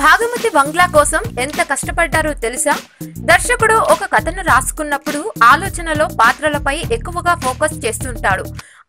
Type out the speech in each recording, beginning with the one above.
భాగమతి బంగ్లా కోసం ఎంత కష్టపడ్డారో తెలుసా? దర్శకుడు ఒక కథను రాసుకున్నప్పుడు ఆలోచనలో పాత్రలపై ఎక్కువగా ఫోకస్ చేస్తుంటాడు.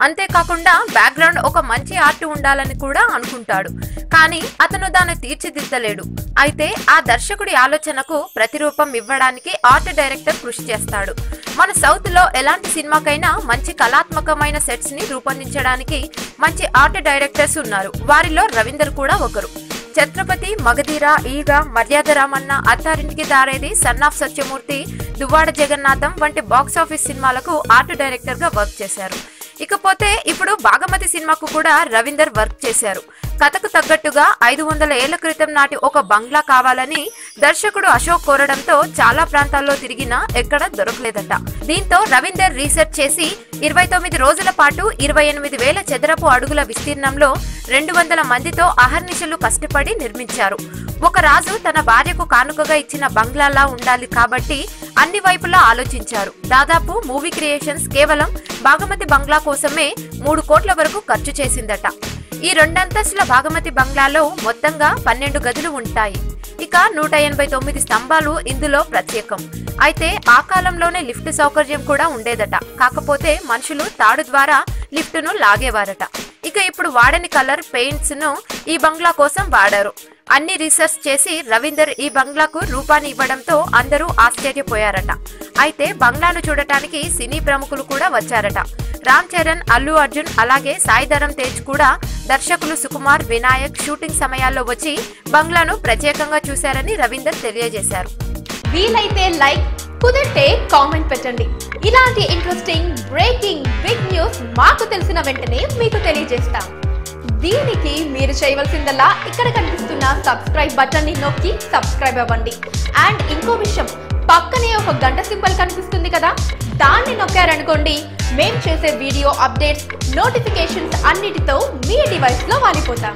అంతేకాకుండా బ్యాక్గ్రౌండ్ ఒక మంచి ఆర్ట్ ఉండాలని కూడా అనుకుంటాడు. కానీ అతను దాన్ని తీర్చిదిద్దలేడు. అయితే ఆ దర్శకుడి ఆలోచనకు ప్రతిరూపం ఇవ్వడానికి ఆర్ట్ డైరెక్టర్ కృషి చేస్తాడు. మన సౌత్ లో ఎలాంటి సినిమాకైనా మంచి కళాత్మకమైన సెట్స్ ని రూపొందించడానికి మంచి ఆర్ట్ డైరెక్టర్స్ ఉన్నారు. వారిలో రవీందర్ కూడా ఒకరు. ఛత్రపతి, మగధీర, ఈగ, మర్యాద రామన్న, అత్తారింటికి దారేది, సన్ ఆఫ్ సత్యమూర్తి, దువ్వాడ జగన్నాథం వంటి బాక్సాఫీస్ సినిమాలకు ఆర్ట్ డైరెక్టర్ గా వర్క్ చేశారు. ఇకపోతే ఇప్పుడు భాగమతి సినిమాకు కూడా రవీందర్ వర్క్ చేశారు. కథకు తగ్గట్టుగా 500 ఏళ్ల క్రితం నాటి ఒక బంగ్లా కావాలని దర్శకుడు అశోక్ కోరడంతో చాలా ప్రాంతాల్లో తిరిగినా ఎక్కడ దొరకలేదట. దీంతో రవీందర్ రీసెర్చ్ చేసి 29 రోజుల పాటు 28,000 చదరపు అడుగుల విస్తీర్ణంలో 200 మందితో అహర్నిశలు కష్టపడి నిర్మించారు. ఒక రాజు తన భార్యకు కానుకగా ఇచ్చిన బంగ్లాలా ఉండాలి కాబట్టి అన్ని వైపులా ఆలోచించారు. దాదాపు మూవీ క్రియేషన్స్ కేవలం భాగమతి బంగ్లా కోసమే 3 కోట్ల వరకు ఖర్చు చేసిందట. ఈ 2 అంతస్తుల భాగమతి బంగ్లాలో మొత్తంగా 12 గదులు ఉంటాయి. ఇక 189 స్తంభాలు ఇందులో ప్రత్యేకం. అయితే ఆ కాలంలోనే లిఫ్ట్ సౌకర్యం కూడా ఉండేదట. కాకపోతే మనుషులు తాడు ద్వారా లిఫ్ట్ ను లాగేవారట. ఇక ఇప్పుడు వాడని కలర్ పెయింట్స్ ను ఈ బంగ్లా కోసం వాడారు. అన్ని రీసెర్చ్ చేసి రవీందర్ ఈ బంగ్లాకు రూపాన్ని ఇవ్వడంతో అందరూ ఆశ్చర్యపోయారట. అయితే బంగ్లాను చూడటానికి సినీ ప్రముఖులు కూడా వచ్చారట. రామ్ చరణ్, అల్లు అర్జున్, అలాగే సాయి ధరమ్ తేజ్ కూడా దర్శకులు సుకుమార్, వినాయక్ షూటింగ్ సమయాల్లో వచ్చి బంగ్లాను ప్రత్యేకంగా చూశారని రవీందర్ తెలియజేశారు. వీలైతే లైక్, కుదిరితే కామెంట్ పెట్టండి. ఇలాంటి ఇంట్రెస్టింగ్ బ్రేకింగ్ బిగ్ న్యూస్ మాకు తెలిసిన వెంటనే మీకు తెలియజేస్తాం. దీనికి మీరు చేయవలసిందల్లా ఇక్కడ కనిపిస్తున్న సబ్స్క్రైబ్ బటన్ ని నొక్కి సబ్స్క్రైబ్ అవ్వండి. అండ్ ఇంకో విషయం, పక్కనే ఒక గంట సింబల్ కనిపిస్తుంది కదా, దాన్ని నొక్కారనుకోండి మేం చేసే వీడియో అప్డేట్స్, నోటిఫికేషన్స్ అన్నిటితో మీ డివైస్ లో వాలిపోతాం.